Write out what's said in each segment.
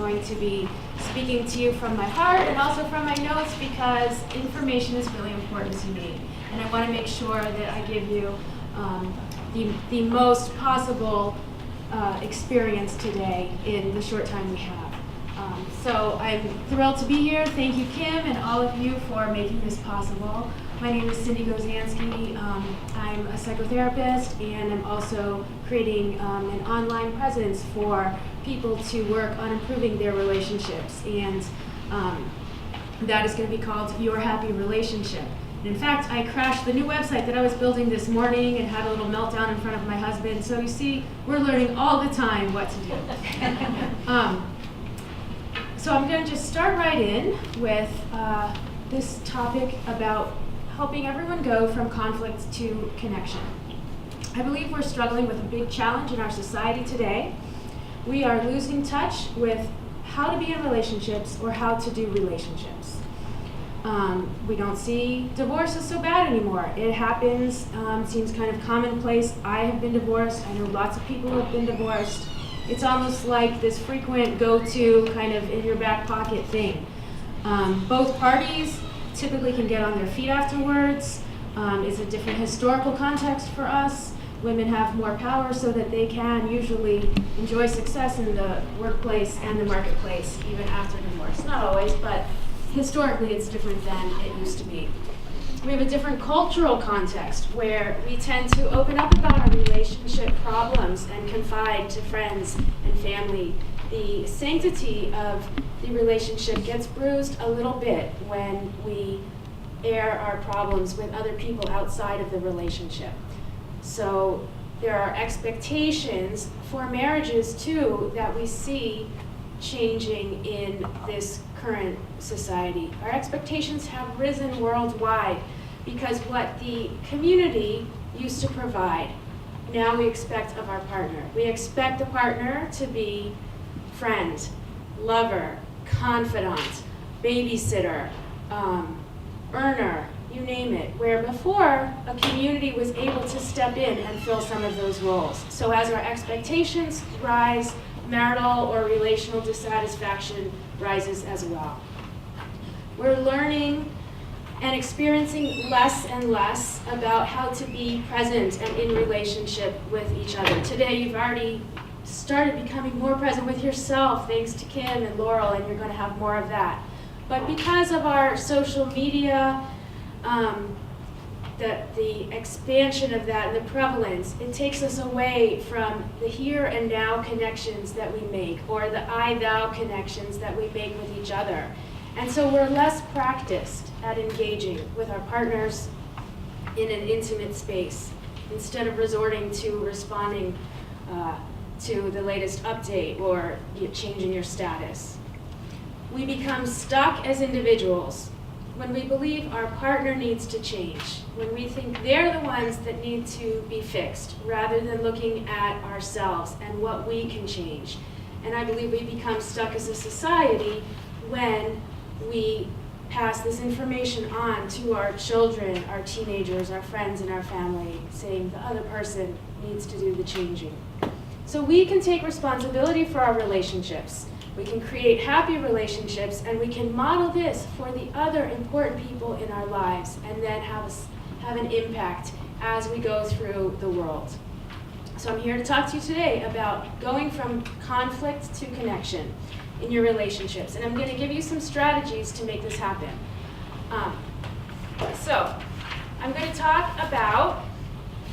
going to be speaking to you from my heart and also from my notes because information is really important to me. And I want to make sure that I give you the most possible experience today in the short time we have. So I'm thrilled to be here. Thank you, Kim, and all of you for making this possible. My name is Sindee Gozansky. I'm a psychotherapist, and I'm also creating an online presence for people to work on improving their relationships. And that is going to be called Your Happy Relationship. And in fact, I crashed the new website that I was building this morning and had a little meltdown in front of my husband. So you see, we're learning all the time what to do. So I'm going to just start right in with this topic about helping everyone go from conflict to connection. I believe we're struggling with a big challenge in our society today. We are losing touch with how to be in relationships or how to do relationships. We don't see divorce as so bad anymore. It happens, seems kind of commonplace. I have been divorced. I know lots of people who have been divorced. It's almost like this frequent go-to kind of in your back pocket thing. Both parties typically can get on their feet afterwards. It's a different historical context for us. Women have more power so that they can usually enjoy success in the workplace and the marketplace even after divorce. Not always, but historically it's different than it used to be. We have a different cultural context where we tend to open up about our relationship problems and confide to friends and family. The sanctity of the relationship gets bruised a little bit when we air our problems with other people outside of the relationship. So there are expectations for marriages too that we see changing in this current society. Our expectations have risen worldwide because what the community used to provide, now we expect of our partner. We expect the partner to be friend, lover, confidant, babysitter, earner, you name it, where before a community was able to step in and fill some of those roles. So as our expectations rise, marital or relational dissatisfaction rises as well. We're learning and experiencing less and less about how to be present and in relationship with each other. Today you've already started becoming more present with yourself thanks to Kim and Laurel, and you're going to have more of that. But because of our social media, the expansion of that and the prevalence, it takes us away from the here and now connections that we make, or the I-thou connections that we make with each other. And so we're less practiced at engaging with our partners in an intimate space, instead of resorting to responding to the latest update or changing your status. We become stuck as individuals when we believe our partner needs to change, when we think they're the ones that need to be fixed, rather than looking at ourselves and what we can change. And I believe we become stuck as a society when we pass this information on to our children, our teenagers, our friends, and our family, saying the other person needs to do the changing. So we can take responsibility for our relationships. We can create happy relationships, and we can model this for the other important people in our lives, and then have an impact as we go through the world. So I'm here to talk to you today about going from conflict to connection in your relationships, and I'm going to give you some strategies to make this happen. So I'm going to talk about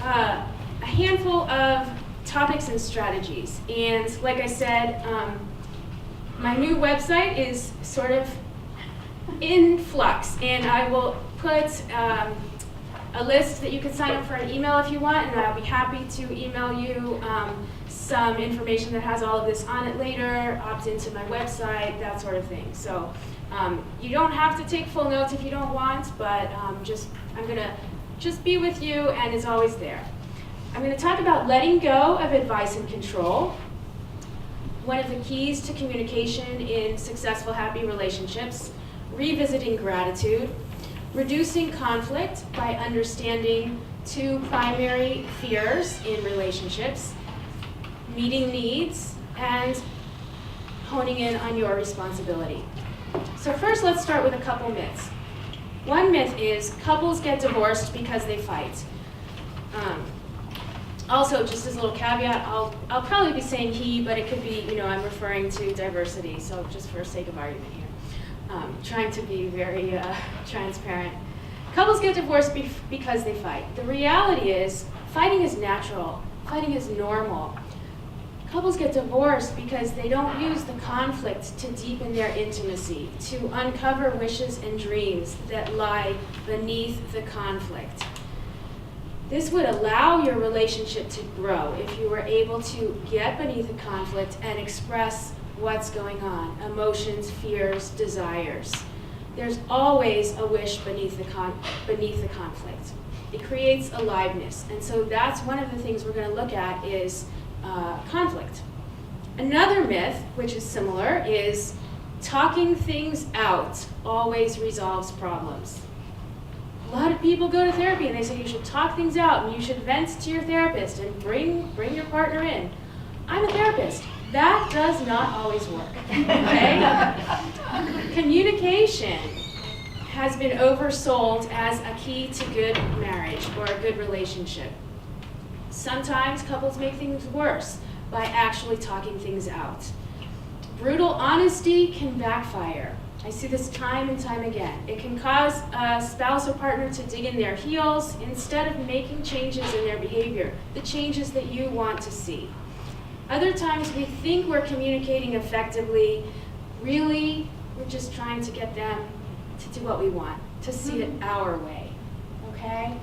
a handful of topics and strategies, and like I said, my new website is sort of in flux, and I will put a list that you can sign up for an email if you want, and I'll be happy to email you some information that has all of this on it later, opt into my website, that sort of thing. So you don't have to take full notes if you don't want, but I'm going to just be with you, and it's always there. I'm going to talk about letting go of advice and control. One of the keys to communication in successful, happy relationships, revisiting gratitude, reducing conflict by understanding two primary fears in relationships, meeting needs, and honing in on your responsibility. So first, let's start with a couple myths. One myth is couples get divorced because they fight. Also, just as a little caveat, I'll probably be saying he, but it could be, I'm referring to diversity, so just for sake of argument here. Trying to be very transparent. Couples get divorced because they fight. The reality is, fighting is natural. Fighting is normal. Couples get divorced because they don't use the conflict to deepen their intimacy, to uncover wishes and dreams that lie beneath the conflict. This would allow your relationship to grow if you were able to get beneath the conflict and express what's going on, emotions, fears, desires. There's always a wish beneath the conflict. It creates aliveness, and so that's one of the things we're going to look at is conflict. Another myth, which is similar, is talking things out always resolves problems. A lot of people go to therapy and they say you should talk things out and you should vent to your therapist and bring your partner in. I'm a therapist. That does not always work, okay? Communication has been oversold as a key to good marriage or a good relationship. Sometimes couples make things worse by actually talking things out. Brutal honesty can backfire. I see this time and time again. It can cause a spouse or partner to dig in their heels instead of making changes in their behavior, the changes that you want to see. Other times we think we're communicating effectively. Really, we're just trying to get them to do what we want, to see it our way, okay?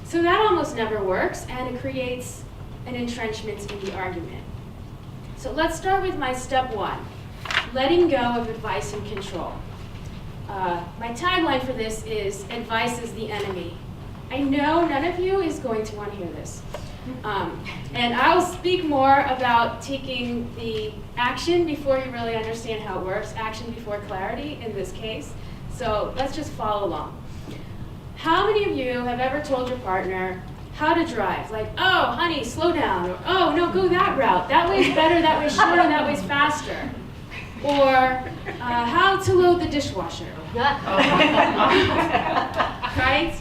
So that almost never works, and it creates an entrenchment in the argument. So let's start with my step one, letting go of advice and control. My tagline for this is, advice is the enemy. I know none of you is going to want to hear this. And I'll speak more about taking the action before you really understand how it works, action before clarity in this case. So let's just follow along. How many of you have ever told your partner how to drive? Like, oh, honey, slow down. Or, oh, no, go that route. That way's better, that way's shorter, that way's faster. Or how to load the dishwasher. Right?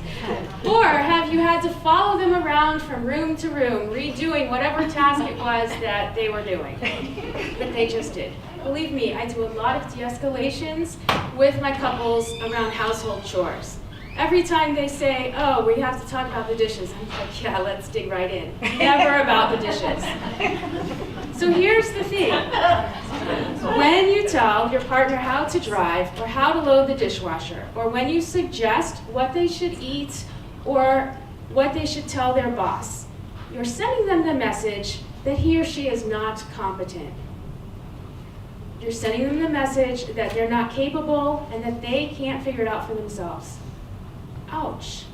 Or have you had to follow them around from room to room, redoing whatever task it was that they were doing, that they just did? Believe me, I do a lot of de-escalations with my couples around household chores. Every time they say, oh, we have to talk about the dishes, I'm like, yeah, let's dig right in. Never about the dishes. So here's the thing. When you tell your partner how to drive or how to load the dishwasher, or when you suggest what they should eat or what they should tell their boss, you're sending them the message that he or she is not competent. You're sending them the message that they're not capable and that they can't figure it out for themselves. Ouch,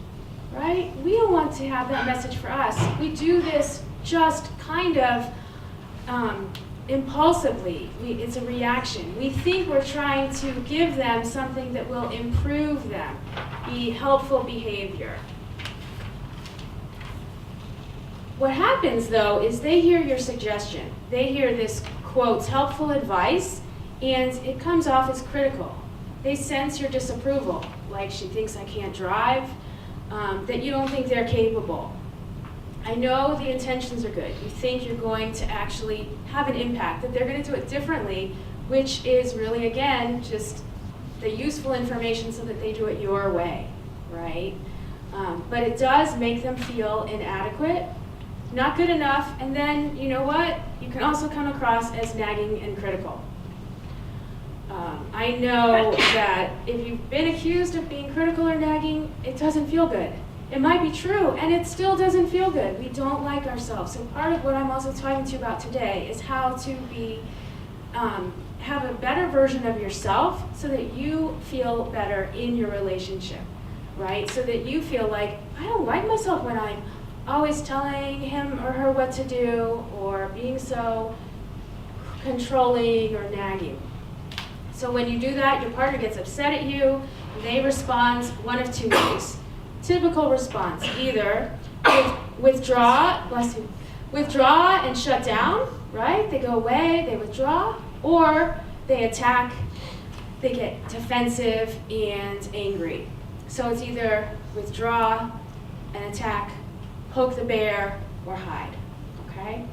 right? We don't want to have that message for us. We do this just kind of impulsively. It's a reaction. We think we're trying to give them something that will improve them, be helpful behavior. What happens, though, is they hear your suggestion. They hear this, quote, helpful advice, and it comes off as critical. They sense your disapproval, like she thinks I can't drive, that you don't think they're capable. I know the intentions are good. You think you're going to actually have an impact, that they're going to do it differently, which is really, again, just the useful information so that they do it your way, right? But it does make them feel inadequate, not good enough, and then, you know what? You can also come across as nagging and critical. I know that if you've been accused of being critical or nagging, it doesn't feel good. It might be true, and it still doesn't feel good. We don't like ourselves. So part of what I'm also talking to you about today is how to have a better version of yourself so that you feel better in your relationship, right? So that you feel like, I don't like myself when I'm always telling him or her what to do or being so controlling or nagging. So when you do that, your partner gets upset at you. They respond one of two ways. Typical response, either withdraw and shut down, right? They go away, they withdraw, Or they attack, they get defensive and angry. So it's either withdraw and attack, poke the bear, or hide, okay?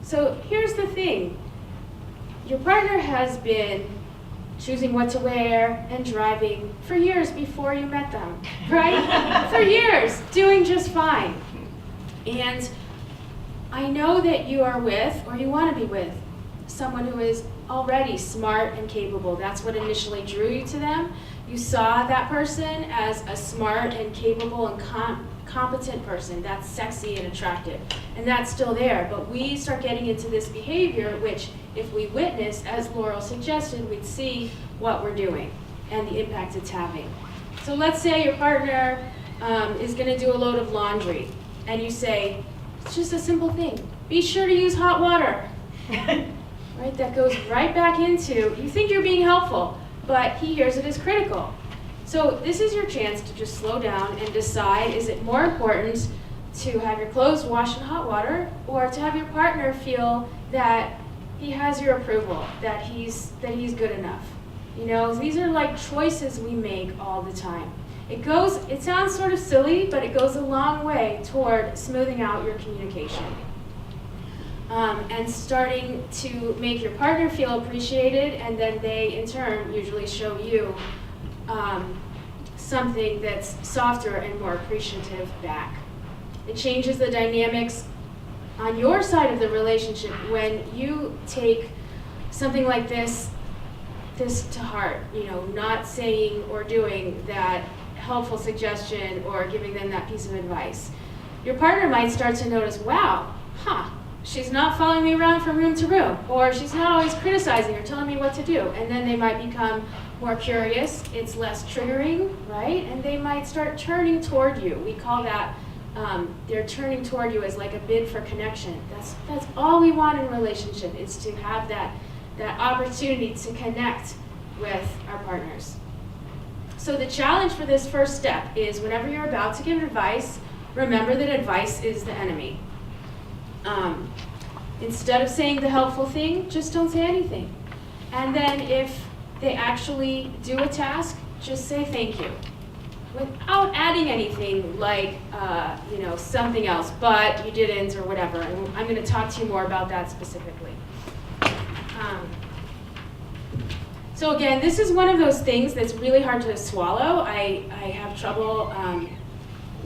So here's the thing. Your partner has been choosing what to wear and driving for years before you met them, right? For years, doing just fine. And I know that you are with, or you want to be with, someone who is already smart and capable. That's what initially drew you to them. You saw that person as a smart and capable and competent person. That's sexy and attractive. And that's still there. But we start getting into this behavior, which if we witness, as Laurel suggested, we'd see what we're doing and the impact it's having. So let's say your partner is going to do a load of laundry, and you say, it's just a simple thing. Be sure to use hot water. Right? That goes right back into, you think you're being helpful, but he hears it as critical. So this is your chance to just slow down and decide, is it more important to have your clothes washed in hot water, or to have your partner feel that he has your approval, that he's good enough? You know, these are like choices we make all the time. It sounds sort of silly, but it goes a long way toward smoothing out your communication. And starting to make your partner feel appreciated, and then they, in turn, usually show you something that's softer and more appreciative back. It changes the dynamics on your side of the relationship when you take something like this to heart, you know, not saying or doing that helpful suggestion or giving them that piece of advice. Your partner might start to notice, wow, she's not following me around from room to room, or she's not always criticizing or telling me what to do. And then they might become more curious, it's less triggering, right? And they might start turning toward you. We call that, they're turning toward you as like a bid for connection. That's all we want in a relationship, is to have that opportunity to connect with our partners. So the challenge for this first step is, whenever you're about to give advice, remember that advice is the enemy. Instead of saying the helpful thing, just don't say anything. And then if they actually do a task, just say thank you, without adding anything like, something else, but you didn't, or whatever. And I'm going to talk to you more about that specifically. So again, this is one of those things that's really hard to swallow. I have trouble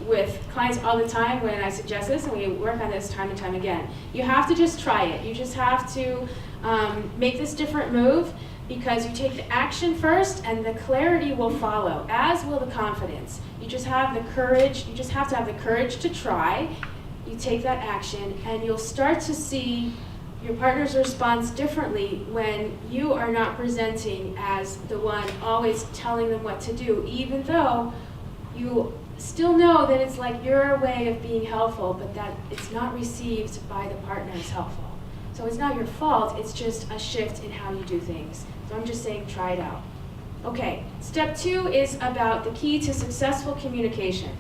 with clients all the time when I suggest this, and we work on this time and time again. You have to just try it. You just have to make this different move, because you take the action first and the clarity will follow, as will the confidence. You just have the courage, you just have to have the courage to try. You take that action and you'll start to see your partner's response differently when you are not presenting as the one always telling them what to do, even though you still know that it's like your way of being helpful, but that it's not received by the partner as helpful. So it's not your fault, it's just a shift in how you do things. So I'm just saying, try it out. Okay, step 2 is about the key to successful communication.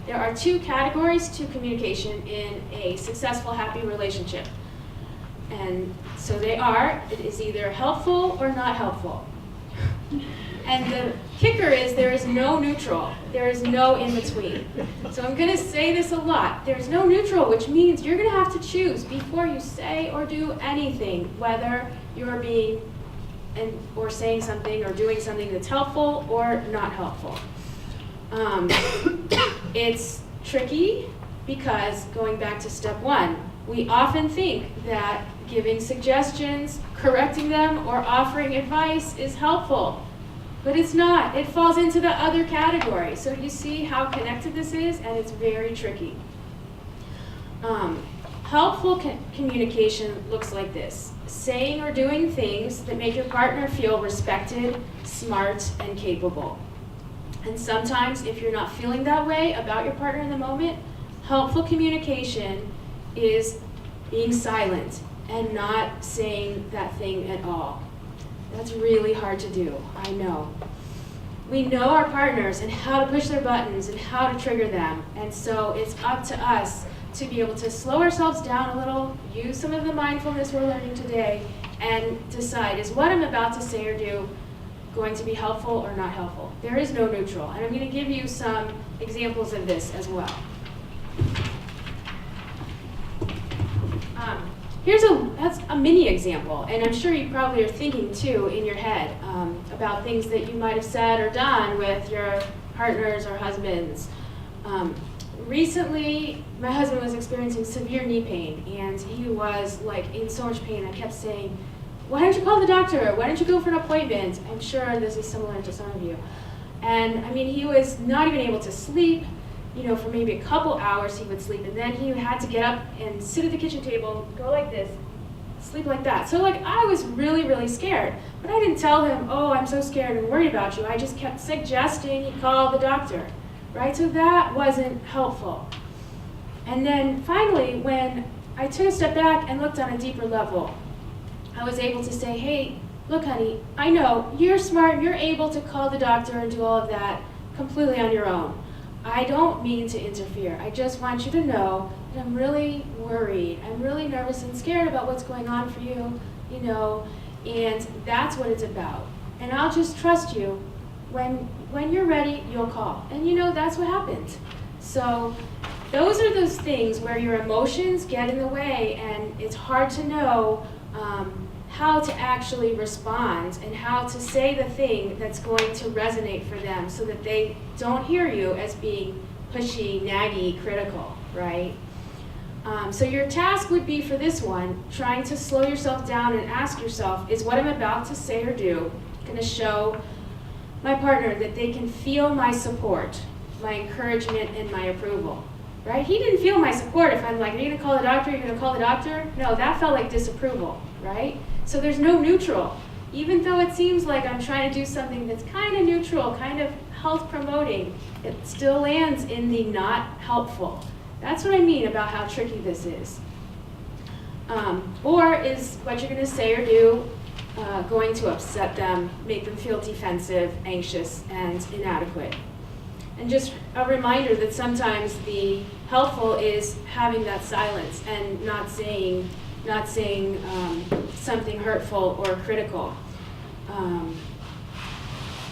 There are 2 categories to communication in a successful, happy relationship. And so they are, it is either helpful or not helpful. And the kicker is, there is no neutral. There is no in between. So I'm going to say this a lot. There's no neutral, which means you're going to have to choose before you say or do anything, whether you're being or saying something or doing something that's helpful or not helpful. It's tricky because, going back to step 1, we often think that giving suggestions, correcting them, or offering advice is helpful. But it's not. It falls into the other category. So you see how connected this is, and it's very tricky. Helpful communication looks like this: saying or doing things that make your partner feel respected, smart, and capable. And sometimes, if you're not feeling that way about your partner in the moment, helpful communication is being silent and not saying that thing at all. That's really hard to do, I know. We know our partners and how to push their buttons and how to trigger them, and so it's up to us to be able to slow ourselves down a little, use some of the mindfulness we're learning today, and decide, is what I'm about to say or do going to be helpful or not helpful? There is no neutral, and I'm going to give you some examples of this as well. That's a mini example, and I'm sure you probably are thinking too in your head about things that you might have said or done with your partners or husbands. Recently, my husband was experiencing severe knee pain, and he was like in so much pain. I kept saying, why don't you call the doctor? Why don't you go for an appointment? I'm sure this is similar to some of you. And I mean, he was not even able to sleep. You know, for maybe a couple hours he would sleep, and then he had to get up and sit at the kitchen table, go like this, sleep like that. So like I was really, really scared. But I didn't tell him, oh, I'm so scared and worried about you. I just kept suggesting he call the doctor, right? So that wasn't helpful. And then finally, when I took a step back and looked on a deeper level, I was able to say, hey, look, honey, I know you're smart, you're able to call the doctor and do all of that completely on your own. I don't mean to interfere. I just want you to know that I'm really worried. I'm really nervous and scared about what's going on for you, you know, and that's what it's about. And I'll just trust you. When you're ready, you'll call. And you know, that's what happened. So those are those things where your emotions get in the way, and it's hard to know how to actually respond and how to say the thing that's going to resonate for them so that they don't hear you as being pushy, naggy, critical, right? So your task would be for this one, trying to slow yourself down and ask yourself, is what I'm about to say or do going to show my partner that they can feel my support, my encouragement, and my approval, right? He didn't feel my support if I'm like, are you going to call the doctor? Are you going to call the doctor? No, that felt like disapproval, right? So there's no neutral. Even though it seems like I'm trying to do something that's kind of neutral, kind of health promoting, it still lands in the not helpful. That's what I mean about how tricky this is. Or is what you're going to say or do going to upset them, make them feel defensive, anxious, and inadequate? And just a reminder that sometimes the helpful is having that silence and not saying something hurtful or critical.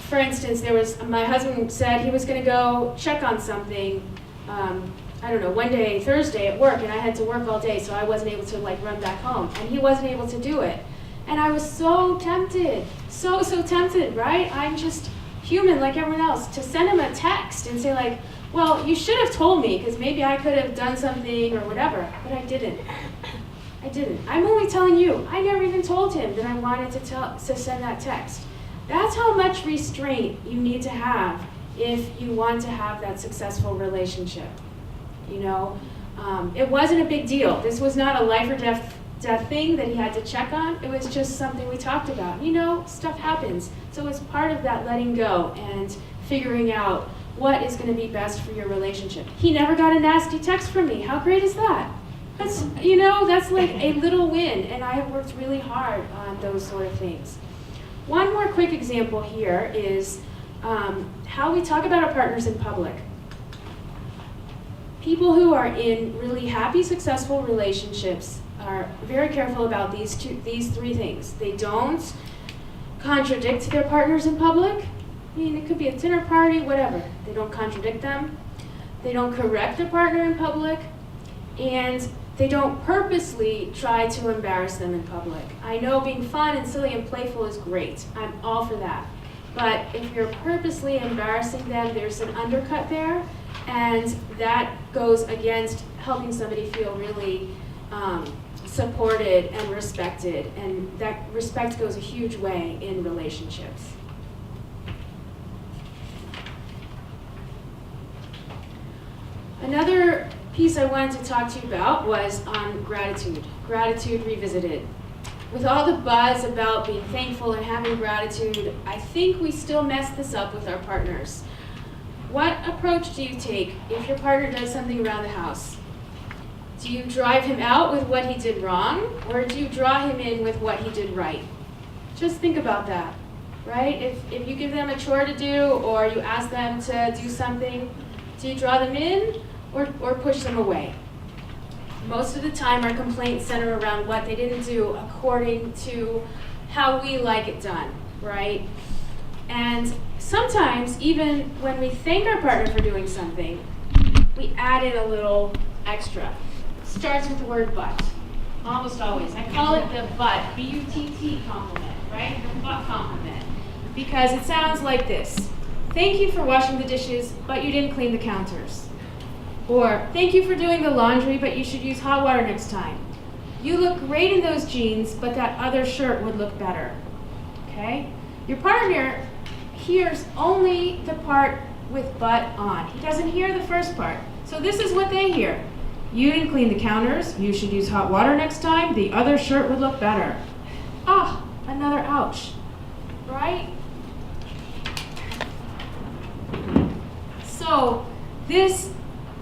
For instance, my husband said he was going to go check on something, I don't know, one day, Thursday at work, and I had to work all day, so I wasn't able to like run back home, and he wasn't able to do it. And I was so tempted, so tempted, right? I'm just human like everyone else, to send him a text and say like, well, you should have told me, because maybe I could have done something or whatever, but I didn't. I'm only telling you. I never even told him that I wanted to send that text. That's how much restraint you need to have if you want to have that successful relationship. You know, it wasn't a big deal. This was not a life or death thing that he had to check on. It was just something we talked about. You know, stuff happens. So it's part of that letting go and figuring out what is going to be best for your relationship. He never got a nasty text from me. How great is that? That's like a little win, and I have worked really hard on those sort of things. One more quick example here is how we talk about our partners in public. People who are in really happy, successful relationships are very careful about these three things. They don't contradict their partners in public. I mean, it could be a dinner party, whatever. They don't contradict them. They don't correct their partner in public. And they don't purposely try to embarrass them in public. I know being fun and silly and playful is great. I'm all for that. But if you're purposely embarrassing them, there's an undercut there, and that goes against helping somebody feel really supported and respected, and that respect goes a huge way in relationships. Another piece I wanted to talk to you about was on gratitude. Gratitude revisited. With all the buzz about being thankful and having gratitude, I think we still mess this up with our partners. What approach do you take if your partner does something around the house? Do you drive him out with what he did wrong, or do you draw him in with what he did right? Just think about that, right? If you give them a chore to do, or you ask them to do something, do you draw them in or push them away? most of the time our complaints center around what they didn't do according to how we like it done, right? And sometimes, even when we thank our partner for doing something, we add in a little extra. Starts with the word but. Almost always. I call it the but, B-U-T-T compliment, right? The but compliment. Because it sounds like this. Thank you for washing the dishes, but you didn't clean the counters. Or, thank you for doing the laundry, but you should use hot water next time. You look great in those jeans, but that other shirt would look better. Okay? Your partner hears only the part with but on. He doesn't hear the first part. So this is what they hear. You didn't clean the counters. You should use hot water next time. The other shirt would look better. Ah, another ouch. Right? So this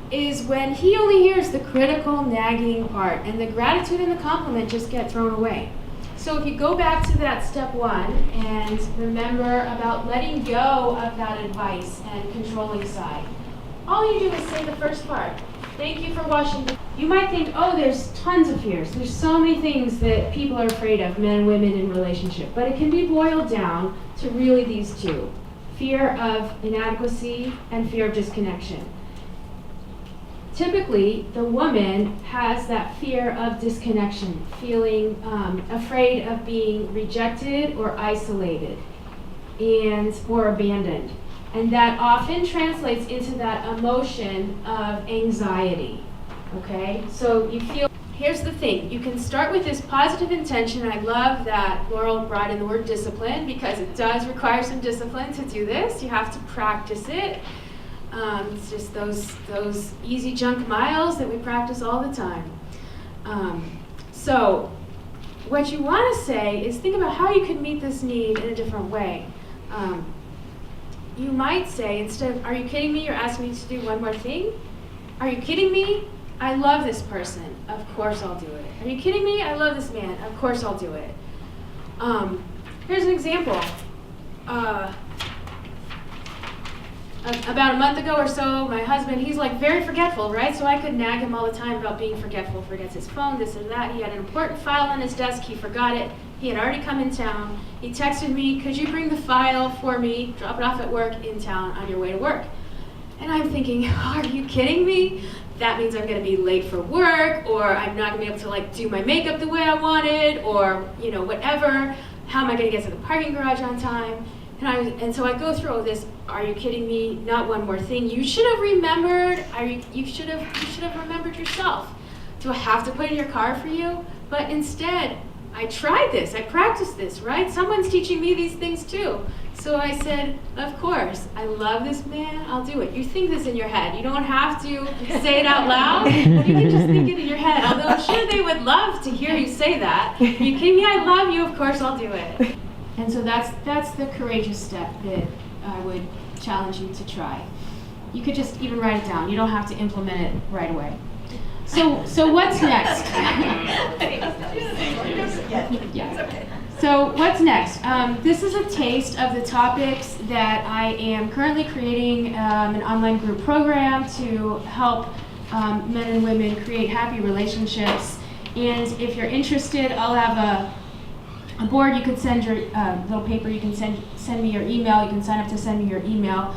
is when he only hears the critical, nagging part, and the gratitude and the compliment just get thrown away. So if you go back to that step one and remember about letting go of that advice and controlling side, all you do is say the first part. Thank you for washing. You might think, oh, there's tons of fears. There's so many things that people are afraid of, men and women in relationship. But it can be boiled down to really these two. Fear of inadequacy and fear of disconnection. Typically, the woman has that fear of disconnection, feeling afraid of being rejected or isolated or abandoned. And that often translates into that emotion of anxiety, okay? So you feel, here's the thing, you can start with this positive intention. I love that Laurel brought in the word discipline because it does require some discipline to do this. You have to practice it. It's just those easy junk miles that we practice all the time. So what you want to say is think about how you could meet this need in a different way. You might say, instead of, are you kidding me? You're asking me to do one more thing? Are you kidding me? I love this person. Of course I'll do it. Are you kidding me? I love this man. Of course I'll do it. Here's an example. About a month ago or so, my husband, he's like very forgetful, right? So I could nag him all the time about being forgetful. Forgets his phone, this and that. He had an important file on his desk. He forgot it. He had already come in town. He texted me, could you bring the file for me, drop it off at work in town on your way to work? And I'm thinking, are you kidding me? That means I'm gonna be late for work, or I'm not gonna be able to like do my makeup the way I wanted, or whatever. How am I gonna get to the parking garage on time? And so I go through all this, are you kidding me? Not one more thing. You should have remembered, you should have remembered yourself. Do I have to put in your car for you? But instead, I tried this, I practiced this, right? Someone's teaching me these things too. So I said, of course, I love this man, I'll do it. You think this in your head. You don't have to say it out loud. You can just think it in your head. Although I'm sure they would love to hear you say that. Are you kidding me? I love you, of course I'll do it. And so that's the courageous step that I would challenge you to try. You could just even write it down. You don't have to implement it right away. So what's next? Yeah. So what's next? This is a taste of the topics that I am currently creating an online group program to help men and women create happy relationships. And if you're interested, I'll have a board. You could send your little paper. You can send me your email. You can sign up to send me your email.